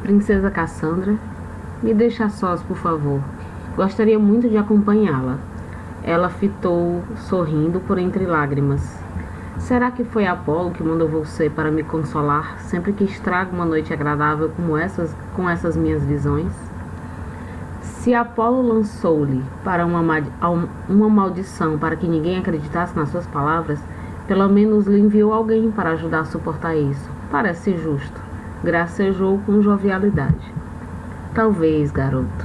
Princesa Cassandra, me deixe a sós, por favor. Gostaria muito de acompanhá-la. Ela fitou, sorrindo por entre lágrimas. Será que foi Apolo que mandou você para me consolar sempre que estrago uma noite agradável com essas minhas visões? Se Apolo lançou-lhe para uma maldição para que ninguém acreditasse nas suas palavras, pelo menos lhe enviou alguém para ajudar a suportar isso. Parece justo. Gracejou com jovialidade. Talvez, garoto.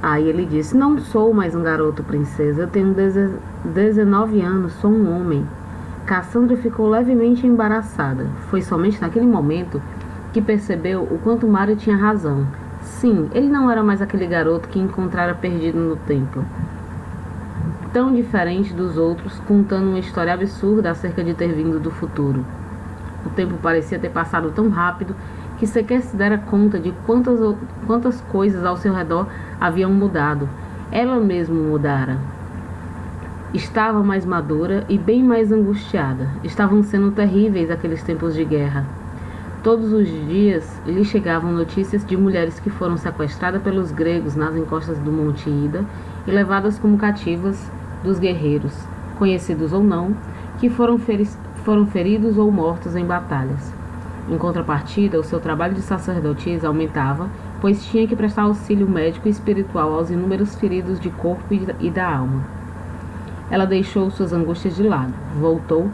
Aí ele disse, não sou mais um garoto, princesa. Eu tenho 19 anos, sou um homem. Cassandra ficou levemente embaraçada. Foi somente naquele momento que percebeu o quanto Mário tinha razão. Sim, ele não era mais aquele garoto que encontrara perdido no templo. Tão diferente dos outros, contando uma história absurda acerca de ter vindo do futuro. O tempo parecia ter passado tão rápido que sequer se dera conta de quantas coisas ao seu redor haviam mudado. Ela mesma mudara. Estava mais madura e bem mais angustiada. Estavam sendo terríveis aqueles tempos de guerra. Todos os dias lhe chegavam notícias de mulheres que foram sequestradas pelos gregos nas encostas do Monte Ida e levadas como cativas dos guerreiros, conhecidos ou não, que foram feridos ou mortos em batalhas. Em contrapartida, o seu trabalho de sacerdotisa aumentava, pois tinha que prestar auxílio médico e espiritual aos inúmeros feridos de corpo e da alma. Ela deixou suas angústias de lado, voltou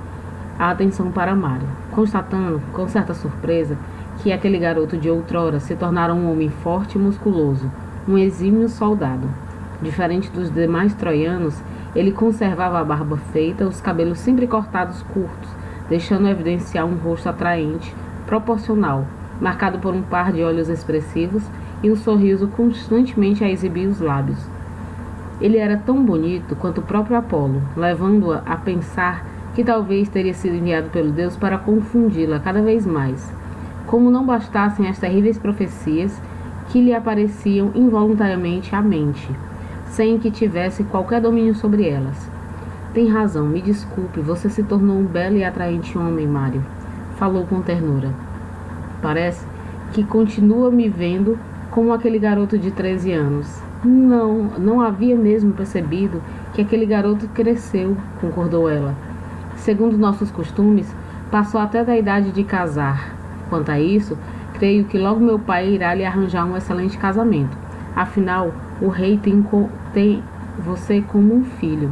a atenção para Mário, constatando, com certa surpresa, que aquele garoto de outrora se tornara um homem forte e musculoso, um exímio soldado. Diferente dos demais troianos, ele conservava a barba feita, os cabelos sempre cortados curtos, deixando evidenciar um rosto atraente, proporcional, marcado por um par de olhos expressivos e um sorriso constantemente a exibir os lábios. Ele era tão bonito quanto o próprio Apolo, levando-a a pensar que talvez teria sido enviado pelo Deus para confundi-la cada vez mais. Como não bastassem as terríveis profecias que lhe apareciam involuntariamente à mente, sem que tivesse qualquer domínio sobre elas. Tem razão, me desculpe, você se tornou um belo e atraente homem, Mário. Falou com ternura. Parece que continua me vendo como aquele garoto de 13 anos. Não havia mesmo percebido que aquele garoto cresceu, concordou ela. Segundo nossos costumes, passou até da idade de casar. Quanto a isso, creio que logo meu pai irá lhe arranjar um excelente casamento. Afinal, o rei tem você como um filho.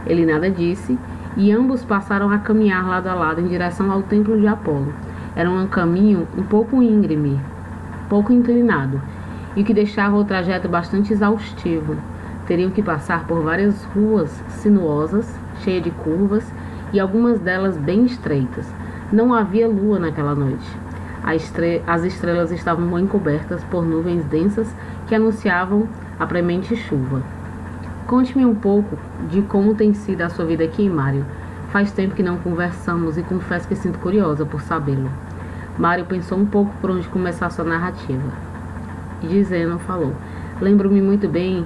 Ele nada disse, e ambos passaram a caminhar lado a lado em direção ao templo de Apolo. Era um caminho um pouco íngreme, pouco inclinado, e que deixava o trajeto bastante exaustivo. Teriam que passar por várias ruas sinuosas, cheias de curvas, e algumas delas bem estreitas. Não havia lua naquela noite. As estrelas estavam encobertas por nuvens densas que anunciavam a premente chuva. Conte-me um pouco de como tem sido a sua vida aqui, Mário. Faz tempo que não conversamos e confesso que sinto curiosa por sabê-lo. Mário pensou um pouco por onde começar sua narrativa. Dizendo, falou. Lembro-me muito bem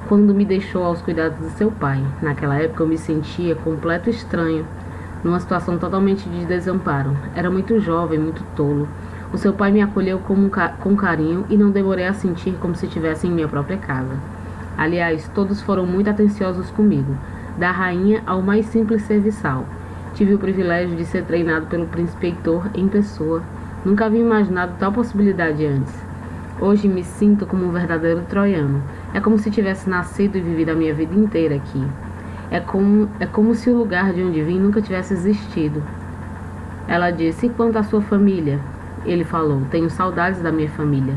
quando me deixou aos cuidados de seu pai. Naquela época eu me sentia completo estranho, numa situação totalmente de desamparo. Era muito jovem, muito tolo. O seu pai me acolheu com carinho e não demorei a sentir como se estivesse em minha própria casa. Aliás, todos foram muito atenciosos comigo, da rainha ao mais simples serviçal. Tive o privilégio de ser treinado pelo príncipe Heitor em pessoa. Nunca havia imaginado tal possibilidade antes. Hoje me sinto como um verdadeiro troiano. É como se tivesse nascido e vivido a minha vida inteira aqui. É como se o lugar de onde vim nunca tivesse existido. Ela disse, e quanto à sua família? Ele falou, tenho saudades da minha família.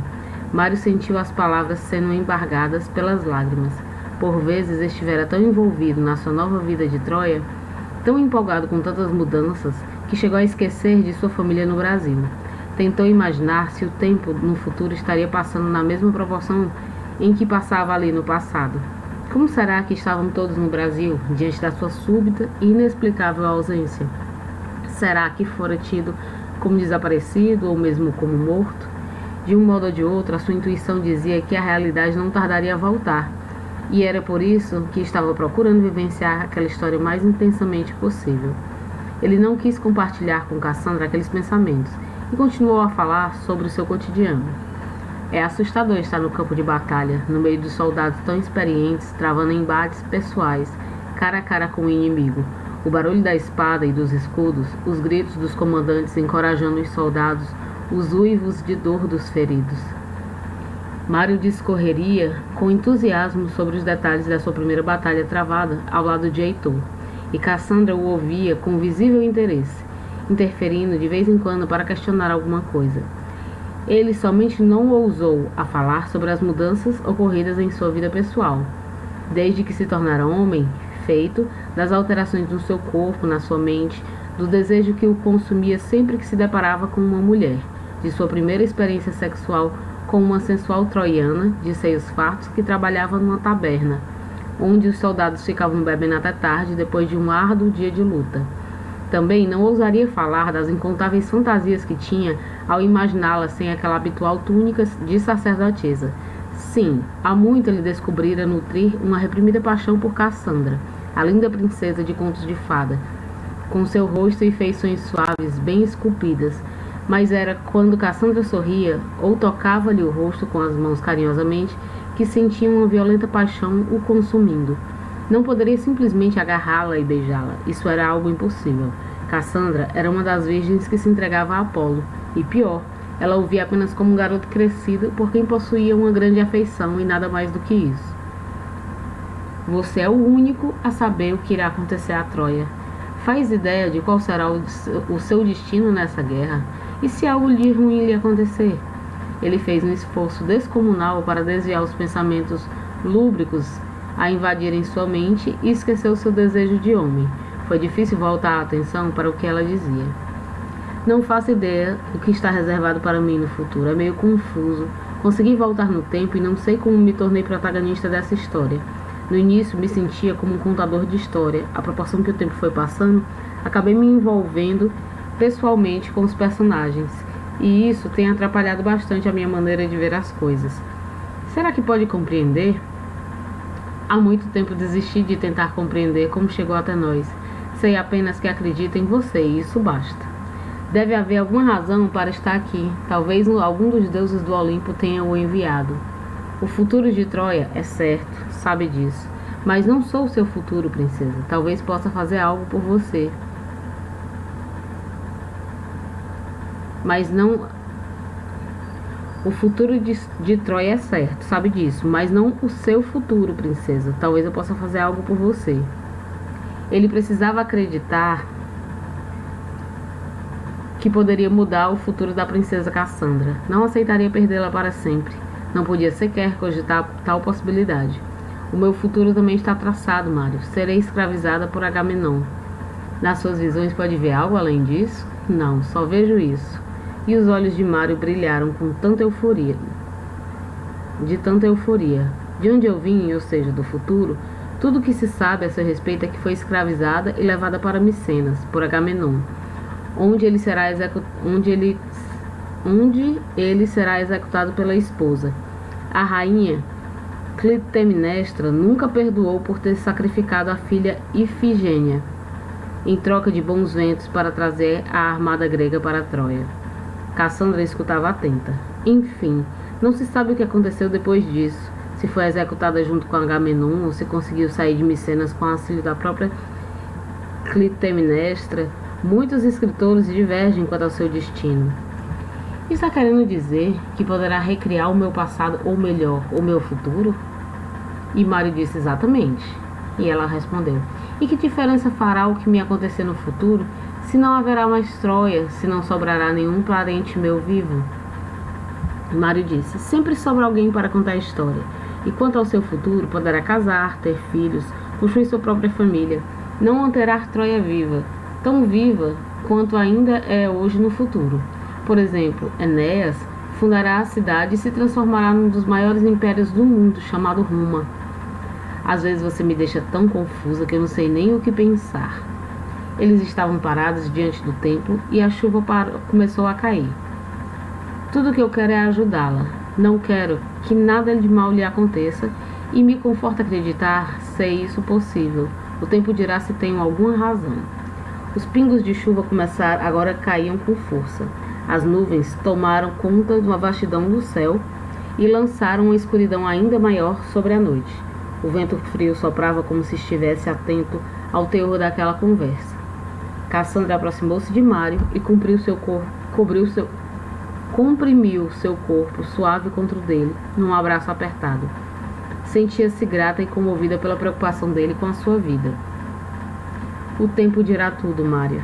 Mário sentiu as palavras sendo embargadas pelas lágrimas. Por vezes estivera tão envolvido na sua nova vida de Troia, tão empolgado com tantas mudanças, que chegou a esquecer de sua família no Brasil. Tentou imaginar se o tempo no futuro estaria passando na mesma proporção em que passava ali no passado. Como será que estavam todos no Brasil, diante da sua súbita e inexplicável ausência? Será que fora tido como desaparecido ou mesmo como morto? De um modo ou de outro, a sua intuição dizia que a realidade não tardaria a voltar, e era por isso que estava procurando vivenciar aquela história o mais intensamente possível. Ele não quis compartilhar com Cassandra aqueles pensamentos, e continuou a falar sobre o seu cotidiano. É assustador estar no campo de batalha, no meio dos soldados tão experientes, travando embates pessoais, cara a cara com o inimigo. O barulho da espada e dos escudos, os gritos dos comandantes encorajando os soldados, os uivos de dor dos feridos. Mário discorreria com entusiasmo sobre os detalhes da sua primeira batalha travada ao lado de Heitor, e Cassandra o ouvia com visível interesse, interferindo de vez em quando para questionar alguma coisa. Ele somente não ousou a falar sobre as mudanças ocorridas em sua vida pessoal, desde que se tornara homem, feito das alterações no seu corpo, na sua mente, do desejo que o consumia sempre que se deparava com uma mulher, de sua primeira experiência sexual com uma sensual troiana de seios fartos que trabalhava numa taberna, onde os soldados ficavam bebendo até tarde depois de um árduo dia de luta. Também não ousaria falar das incontáveis fantasias que tinha ao imaginá-la sem aquela habitual túnica de sacerdotisa. Sim, há muito ele descobrira nutrir uma reprimida paixão por Cassandra, a linda princesa de contos de fada, com seu rosto e feições suaves, bem esculpidas, mas era quando Cassandra sorria ou tocava-lhe o rosto com as mãos carinhosamente que sentia uma violenta paixão o consumindo. Não poderia simplesmente agarrá-la e beijá-la, isso era algo impossível. Cassandra era uma das virgens que se entregava a Apolo, e pior, ela o via apenas como um garoto crescido por quem possuía uma grande afeição e nada mais do que isso. Você é o único a saber o que irá acontecer a Troia. Faz ideia de qual será o seu destino nessa guerra? E se algo de ruim lhe acontecer? Ele fez um esforço descomunal para desviar os pensamentos lúbricos a invadirem sua mente e esqueceu seu desejo de homem. Foi difícil voltar a atenção para o que ela dizia. Não faço ideia do que está reservado para mim no futuro. É meio confuso. Consegui voltar no tempo e não sei como me tornei protagonista dessa história. No início me sentia como um contador de história. À proporção que o tempo foi passando, acabei me envolvendo pessoalmente com os personagens. E isso tem atrapalhado bastante a minha maneira de ver as coisas. Será que pode compreender? Há muito tempo desisti de tentar compreender como chegou até nós. Sei apenas que acredito em você e isso basta. Deve haver alguma razão para estar aqui. Talvez algum dos deuses do Olimpo tenha o enviado. O futuro de Troia é certo, sabe disso. Mas não sou o seu futuro, princesa. Talvez possa fazer algo por você. Mas não... O futuro de Troia é certo, sabe disso. Mas não o seu futuro, princesa. Talvez eu possa fazer algo por você. Ele precisava acreditar que poderia mudar o futuro da princesa Cassandra. Não aceitaria perdê-la para sempre. Não podia sequer cogitar tal possibilidade. O meu futuro também está traçado, Mário. Serei escravizada por Agamenon. Nas suas visões pode ver algo além disso? Não, só vejo isso. E os olhos de Mário brilharam com tanta euforia. De tanta euforia. De onde eu vim, ou seja, do futuro, tudo o que se sabe a seu respeito é que foi escravizada e levada para Micenas, por Agamenon, onde ele será executado pela esposa. A rainha Clitemnestra nunca perdoou por ter sacrificado a filha Ifigênia, em troca de bons ventos para trazer a armada grega para Troia. Cassandra escutava atenta. Enfim, não se sabe o que aconteceu depois disso, se foi executada junto com Agamenon ou se conseguiu sair de Micenas com auxílio da própria Clitemnestra. Muitos escritores divergem quanto ao seu destino. Está querendo dizer que poderá recriar o meu passado, ou melhor, o meu futuro? E Mário disse exatamente. E ela respondeu: e que diferença fará o que me acontecer no futuro, se não haverá mais Troia, se não sobrará nenhum parente meu vivo? Mário disse: sempre sobra alguém para contar a história. E quanto ao seu futuro, poderá casar, ter filhos, construir sua própria família. Não manterá Troia viva, tão viva quanto ainda é hoje no futuro. Por exemplo, Enéas fundará a cidade e se transformará num dos maiores impérios do mundo, chamado Roma. Às vezes você me deixa tão confusa que eu não sei nem o que pensar. Eles estavam parados diante do templo e a chuva começou a cair. Tudo o que eu quero é ajudá-la. Não quero que nada de mal lhe aconteça e me conforta acreditar ser isso possível. O tempo dirá se tenho alguma razão. Os pingos de chuva agora caíam com força. As nuvens tomaram conta de uma vastidão do céu e lançaram uma escuridão ainda maior sobre a noite. O vento frio soprava como se estivesse atento ao teor daquela conversa. Cassandra aproximou-se de Mário e comprimiu seu corpo suave contra o dele, num abraço apertado. Sentia-se grata e comovida pela preocupação dele com a sua vida. O tempo dirá tudo, Mário.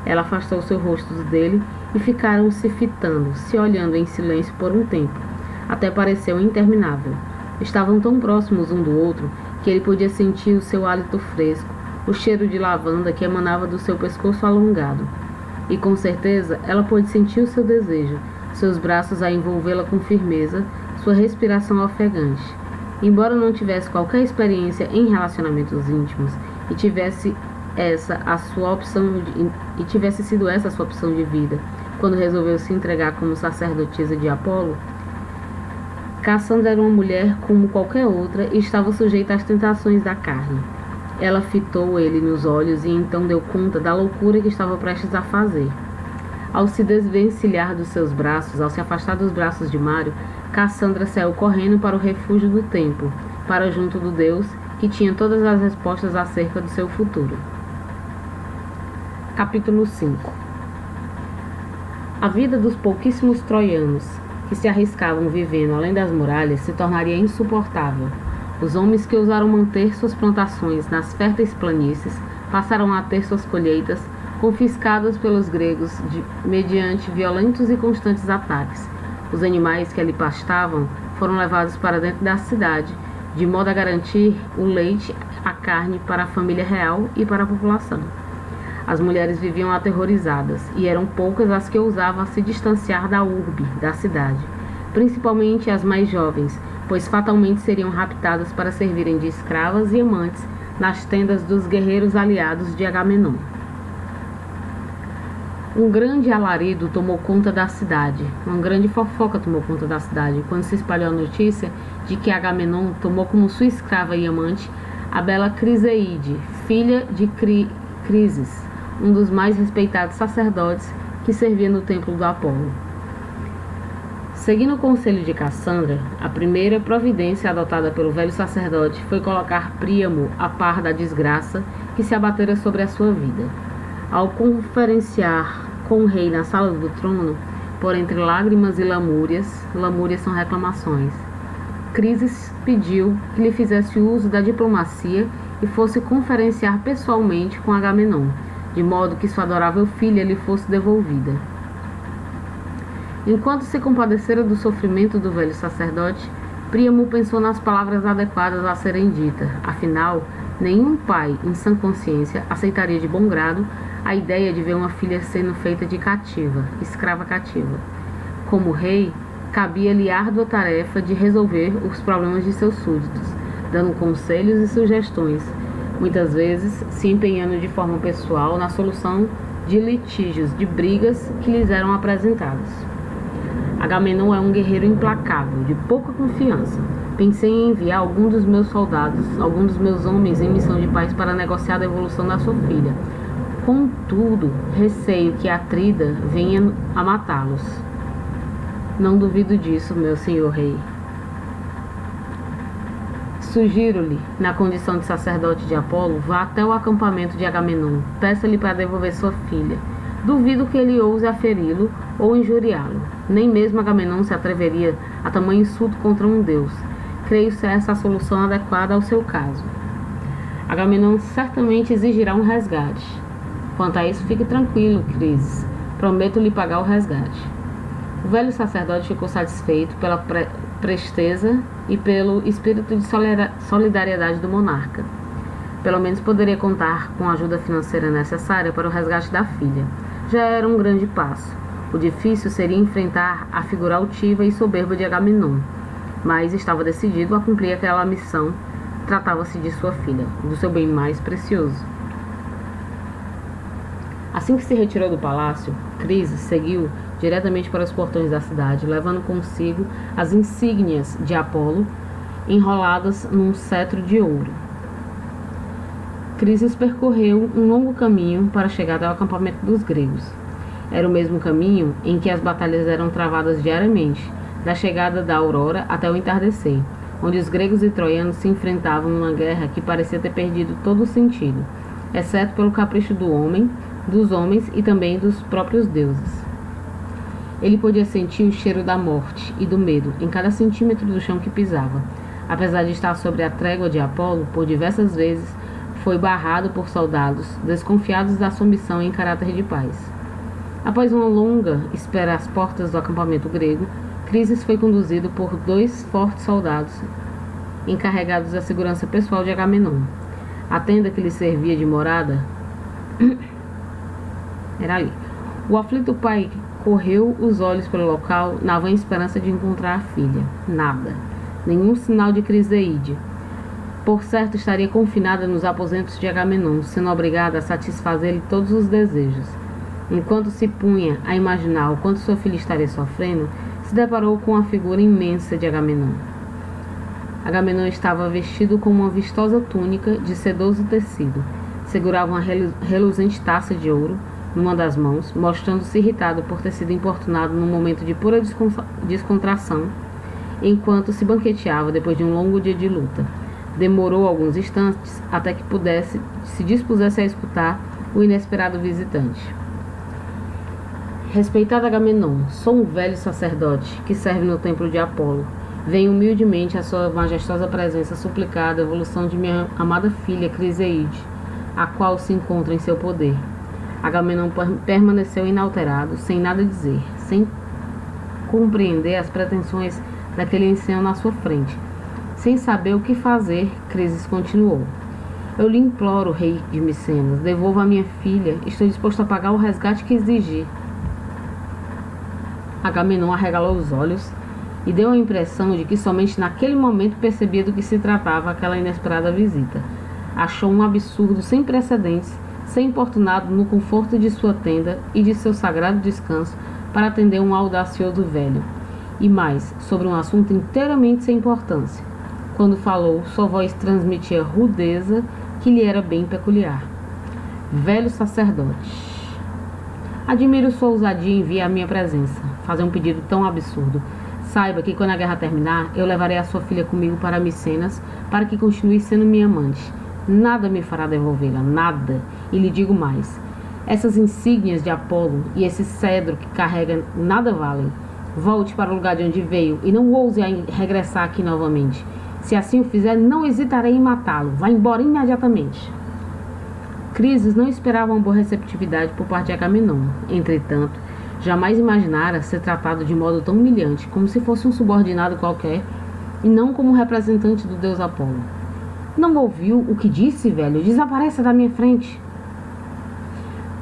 Ela afastou seu rosto dele e ficaram se fitando, se olhando em silêncio por um tempo. Até pareceu interminável. Estavam tão próximos um do outro que ele podia sentir o seu hálito fresco, o cheiro de lavanda que emanava do seu pescoço alongado. E com certeza ela pôde sentir o seu desejo, seus braços a envolvê-la com firmeza, sua respiração ofegante. Embora não tivesse qualquer experiência em relacionamentos íntimos e tivesse sido essa a sua opção de vida, quando resolveu se entregar como sacerdotisa de Apolo, Cassandra era uma mulher como qualquer outra e estava sujeita às tentações da carne. Ela fitou ele nos olhos e então deu conta da loucura que estava prestes a fazer. Ao se desvencilhar dos seus braços, ao se afastar dos braços de Mário, Cassandra saiu correndo para o refúgio do templo, para junto do Deus que tinha todas as respostas acerca do seu futuro. Capítulo 5. A vida dos pouquíssimos troianos que se arriscavam vivendo além das muralhas se tornaria insuportável. Os homens que ousaram manter suas plantações nas férteis planícies passaram a ter suas colheitas confiscadas pelos gregos mediante violentos e constantes ataques. Os animais que ali pastavam foram levados para dentro da cidade, de modo a garantir o leite, a carne para a família real e para a população. As mulheres viviam aterrorizadas, e eram poucas as que ousavam se distanciar da urbe, da cidade, principalmente as mais jovens, pois fatalmente seriam raptadas para servirem de escravas e amantes nas tendas dos guerreiros aliados de Agamenon. Um grande alarido tomou conta da cidade, uma grande fofoca tomou conta da cidade, quando se espalhou a notícia de que Agamenon tomou como sua escrava e amante a bela Criseide, filha de Crises, um dos mais respeitados sacerdotes que servia no templo do Apolo. Seguindo o conselho de Cassandra, a primeira providência adotada pelo velho sacerdote foi colocar Príamo a par da desgraça que se abatera sobre a sua vida. Ao conferenciar com o rei na sala do trono, por entre lágrimas e lamúrias são reclamações, Crises pediu que lhe fizesse uso da diplomacia e fosse conferenciar pessoalmente com Agamenon, de modo que sua adorável filha lhe fosse devolvida. Enquanto se compadecera do sofrimento do velho sacerdote, Príamo pensou nas palavras adequadas a serem ditas. Afinal, nenhum pai, em sã consciência, aceitaria de bom grado a ideia de ver uma filha sendo feita de cativa, escrava cativa. Como rei, cabia-lhe a árdua tarefa de resolver os problemas de seus súditos, dando conselhos e sugestões, muitas vezes se empenhando de forma pessoal na solução de litígios, de brigas que lhes eram apresentados. Agamenon é um guerreiro implacável, de pouca confiança. Pensei em enviar algum dos meus soldados, algum dos meus homens em missão de paz para negociar a devolução da sua filha. Contudo, receio que Atrida venha a matá-los. Não duvido disso, meu senhor rei. Sugiro-lhe, na condição de sacerdote de Apolo, vá até o acampamento de Agamenon, peça-lhe para devolver sua filha. Duvido que ele ouse aferi-lo ou injuriá-lo. Nem mesmo Agamenon se atreveria a tamanho insulto contra um deus. Creio ser essa a solução adequada ao seu caso. Agamenon certamente exigirá um resgate. Quanto a isso, fique tranquilo, Crises. Prometo lhe pagar o resgate. O velho sacerdote ficou satisfeito pela presteza e pelo espírito de solidariedade do monarca. Pelo menos poderia contar com a ajuda financeira necessária para o resgate da filha. Já era um grande passo. O difícil seria enfrentar a figura altiva e soberba de Agamenon, mas estava decidido a cumprir aquela missão. Tratava-se de sua filha, do seu bem mais precioso. Assim que se retirou do palácio, Crises seguiu diretamente para os portões da cidade, levando consigo as insígnias de Apolo enroladas num cetro de ouro. Crises percorreu um longo caminho para chegar ao acampamento dos gregos. Era o mesmo caminho em que as batalhas eram travadas diariamente, da chegada da aurora até o entardecer, onde os gregos e troianos se enfrentavam numa guerra que parecia ter perdido todo o sentido, exceto pelo capricho dos homens e também dos próprios deuses. Ele podia sentir o cheiro da morte e do medo em cada centímetro do chão que pisava. Apesar de estar sobre a trégua de Apolo, por diversas vezes foi barrado por soldados, desconfiados da sua missão em caráter de paz. Após uma longa espera às portas do acampamento grego, Crises foi conduzido por 2 fortes soldados encarregados da segurança pessoal de Agamenon. A tenda que lhe servia de morada era ali. O aflito pai correu os olhos pelo local na vã esperança de encontrar a filha. Nada. Nenhum sinal de Criseide. Por certo, estaria confinada nos aposentos de Agamenon, sendo obrigada a satisfazer-lhe todos os desejos. Enquanto se punha a imaginar o quanto sua filha estaria sofrendo, se deparou com a figura imensa de Agamenon. Agamenon estava vestido com uma vistosa túnica de sedoso tecido. Segurava uma reluzente taça de ouro numa das mãos, mostrando-se irritado por ter sido importunado num momento de pura descontração, enquanto se banqueteava depois de um longo dia de luta. Demorou alguns instantes até que se dispusesse a escutar o inesperado visitante. Respeitado Agamenon, sou um velho sacerdote que serve no templo de Apolo. Venho humildemente à sua majestosa presença suplicar a evolução de minha amada filha Criseide, a qual se encontra em seu poder. Agamenon permaneceu inalterado, sem nada dizer, sem compreender as pretensões daquele ancião na sua frente. Sem saber o que fazer, Crises continuou. Eu lhe imploro, rei de Micenas, devolva a minha filha. Estou disposto a pagar o resgate que exigir. Agamenon arregalou os olhos e deu a impressão de que somente naquele momento percebia do que se tratava aquela inesperada visita. Achou um absurdo sem precedentes ser importunado no conforto de sua tenda e de seu sagrado descanso para atender um audacioso velho. E mais, sobre um assunto inteiramente sem importância. Quando falou, sua voz transmitia rudeza que lhe era bem peculiar. Velho sacerdote, admiro sua ousadia em vir à minha presença, fazer um pedido tão absurdo. Saiba que quando a guerra terminar, eu levarei a sua filha comigo para Micenas para que continue sendo minha amante. Nada me fará devolvê-la, nada. E lhe digo mais, essas insígnias de Apolo e esse cedro que carrega nada valem. Volte para o lugar de onde veio e não ouse regressar aqui novamente. Se assim o fizer, não hesitarei em matá-lo. Vá embora imediatamente. Crises não esperava uma boa receptividade por parte de Agamenon. Entretanto, jamais imaginara ser tratado de modo tão humilhante, como se fosse um subordinado qualquer, e não como representante do deus Apolo. Não ouviu o que disse, velho? Desapareça da minha frente.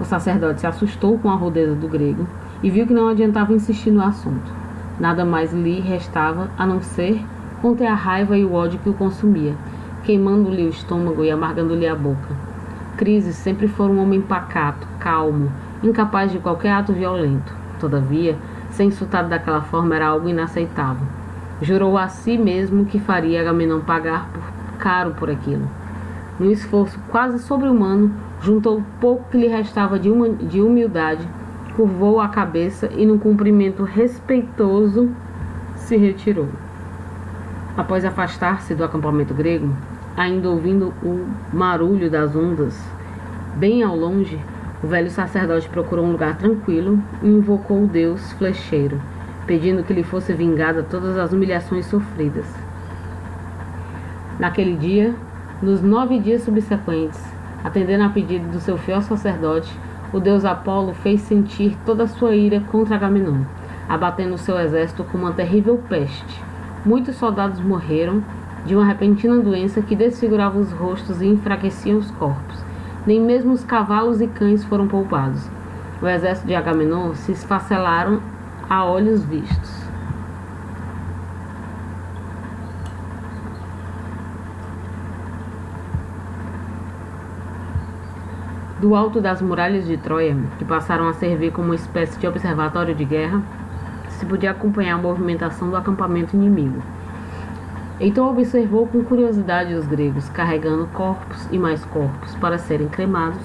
O sacerdote se assustou com a rudeza do grego e viu que não adiantava insistir no assunto. Nada mais lhe restava a não ser conter a raiva e o ódio que o consumia, queimando-lhe o estômago e amargando-lhe a boca. Crises sempre foi um homem pacato, calmo, incapaz de qualquer ato violento. Todavia, ser insultado daquela forma era algo inaceitável. Jurou a si mesmo que faria Agamenon pagar caro por aquilo. Num esforço quase sobre-humano, juntou o pouco que lhe restava de humildade, curvou a cabeça e, num cumprimento respeitoso, se retirou. Após afastar-se do acampamento grego, ainda ouvindo o marulho das ondas, bem ao longe, o velho sacerdote procurou um lugar tranquilo e invocou o deus flecheiro, pedindo que lhe fosse vingada todas as humilhações sofridas. Naquele dia, nos 9 dias subsequentes, atendendo a pedido do seu fiel sacerdote, o deus Apolo fez sentir toda a sua ira contra Agamenon, abatendo o seu exército com uma terrível peste. Muitos soldados morreram de uma repentina doença que desfigurava os rostos e enfraquecia os corpos. Nem mesmo os cavalos e cães foram poupados. O exército de Agamenon se esfacelaram a olhos vistos. Do alto das muralhas de Troia, que passaram a servir como uma espécie de observatório de guerra, se podia acompanhar a movimentação do acampamento inimigo. Então observou com curiosidade os gregos carregando corpos e mais corpos para serem cremados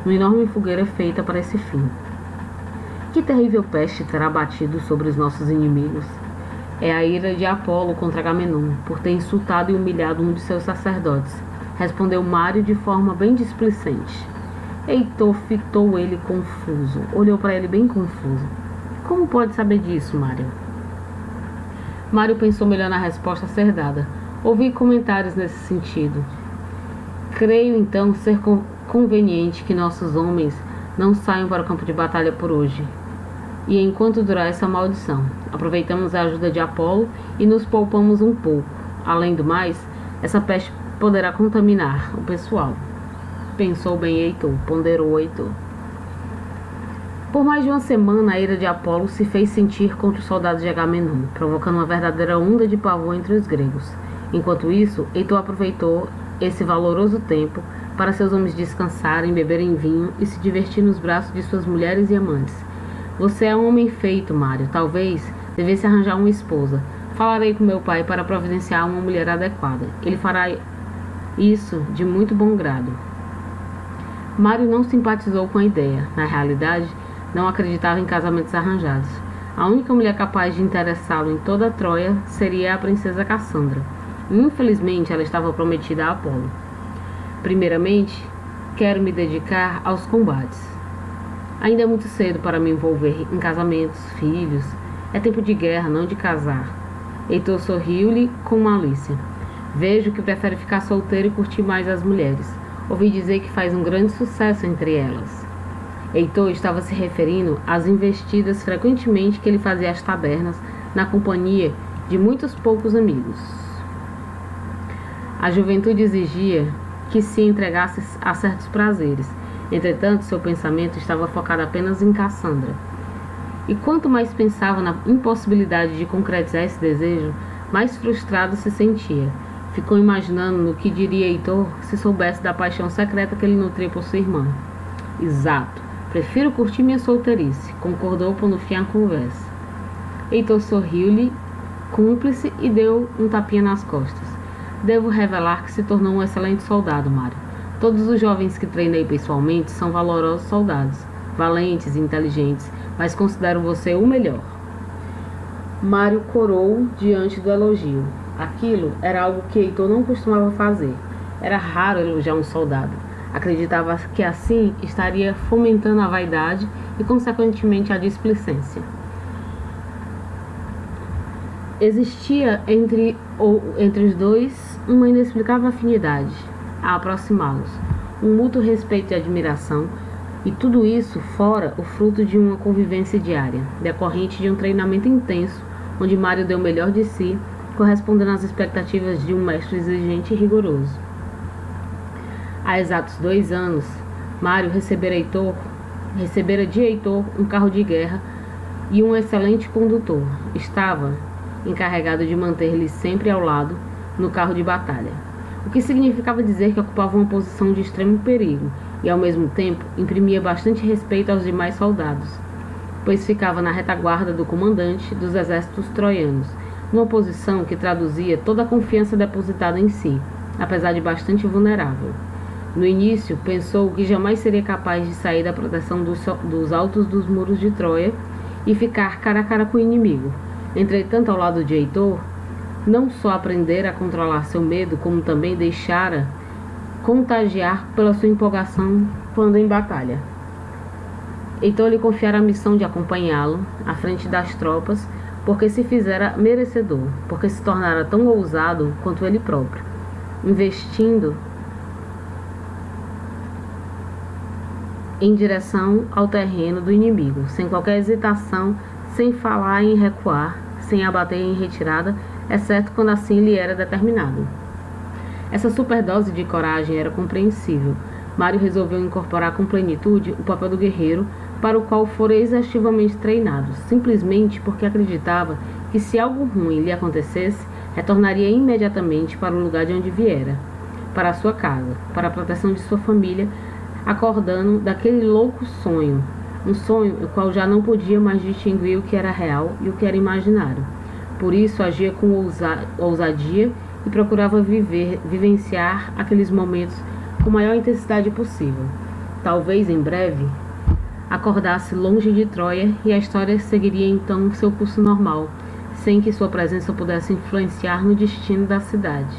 numa enorme fogueira feita para esse fim. Que terrível peste terá batido sobre os nossos inimigos? É a ira de Apolo contra Agamenon, por ter insultado e humilhado um de seus sacerdotes, respondeu Mário de forma bem displicente. Heitor fitou ele confuso, olhou para ele bem confuso. Como pode saber disso, Mário? Mário pensou melhor na resposta a ser dada. Ouvi comentários nesse sentido. Creio então ser conveniente que nossos homens não saiam para o campo de batalha por hoje. E enquanto durar essa maldição, aproveitamos a ajuda de Apolo e nos poupamos um pouco. Além do mais, essa peste poderá contaminar o pessoal. Pensou bem Heitor, ponderou Heitor. Por mais de uma semana, a ira de Apolo se fez sentir contra os soldados de Agamenon, provocando uma verdadeira onda de pavor entre os gregos. Enquanto isso, Heitor aproveitou esse valoroso tempo para seus homens descansarem, beberem vinho e se divertir nos braços de suas mulheres e amantes. Você é um homem feito, Mário. Talvez devesse arranjar uma esposa. Falarei com meu pai para providenciar uma mulher adequada. Ele fará isso de muito bom grado. Mário não simpatizou com a ideia. Na realidade, não acreditava em casamentos arranjados. A única mulher capaz de interessá-lo em toda a Troia seria a princesa Cassandra. Infelizmente, ela estava prometida a Apolo. Primeiramente, quero me dedicar aos combates. Ainda é muito cedo para me envolver em casamentos, filhos. É tempo de guerra, não de casar. Heitor sorriu-lhe com malícia. Vejo que prefere ficar solteiro e curtir mais as mulheres. Ouvi dizer que faz um grande sucesso entre elas. Heitor estava se referindo às investidas frequentemente que ele fazia às tabernas, na companhia de muitos poucos amigos. A juventude exigia que se entregasse a certos prazeres. Entretanto, seu pensamento estava focado apenas em Cassandra. E quanto mais pensava na impossibilidade de concretizar esse desejo, mais frustrado se sentia. Ficou imaginando no que diria Heitor se soubesse da paixão secreta que ele nutria por sua irmã. Exato. Prefiro curtir minha solteirice, concordou pondo fim à conversa. Heitor sorriu-lhe, cúmplice, e deu um tapinha nas costas. Devo revelar que se tornou um excelente soldado, Mário. Todos os jovens que treinei pessoalmente são valorosos soldados, valentes e inteligentes, mas considero você o melhor. Mário corou diante do elogio. Aquilo era algo que Heitor não costumava fazer. Era raro elogiar um soldado. Acreditava que assim estaria fomentando a vaidade e, consequentemente, a displicência. Existia entre os dois uma inexplicável afinidade a aproximá-los, um mútuo respeito e admiração, e tudo isso fora o fruto de uma convivência diária, decorrente de um treinamento intenso, onde Mário deu o melhor de si, correspondendo às expectativas de um mestre exigente e rigoroso. Há exatos 2 anos, Mário recebera de Heitor um carro de guerra e um excelente condutor. Estava encarregado de manter-lhe sempre ao lado no carro de batalha, o que significava dizer que ocupava uma posição de extremo perigo e, ao mesmo tempo, imprimia bastante respeito aos demais soldados, pois ficava na retaguarda do comandante dos exércitos troianos, numa posição que traduzia toda a confiança depositada em si, apesar de bastante vulnerável. No início, pensou que jamais seria capaz de sair da proteção dos altos dos muros de Troia e ficar cara a cara com o inimigo. Entretanto, ao lado de Heitor, não só aprendera a controlar seu medo, como também deixara contagiar pela sua empolgação quando em batalha. Heitor lhe confiara a missão de acompanhá-lo à frente das tropas, porque se fizera merecedor, porque se tornara tão ousado quanto ele próprio, investindo em direção ao terreno do inimigo, sem qualquer hesitação, sem falar em recuar, sem abater em retirada, exceto quando assim lhe era determinado. Essa superdose de coragem era compreensível. Mário resolveu incorporar com plenitude o papel do guerreiro, para o qual fora exaustivamente treinado, simplesmente porque acreditava que, se algo ruim lhe acontecesse, retornaria imediatamente para o lugar de onde viera, para a sua casa, para a proteção de sua família, acordando daquele louco sonho, um sonho o qual já não podia mais distinguir o que era real e o que era imaginário. Por isso agia com ousadia e procurava vivenciar aqueles momentos com a maior intensidade possível. Talvez em breve acordasse longe de Troia e a história seguiria então seu curso normal, sem que sua presença pudesse influenciar no destino da cidade.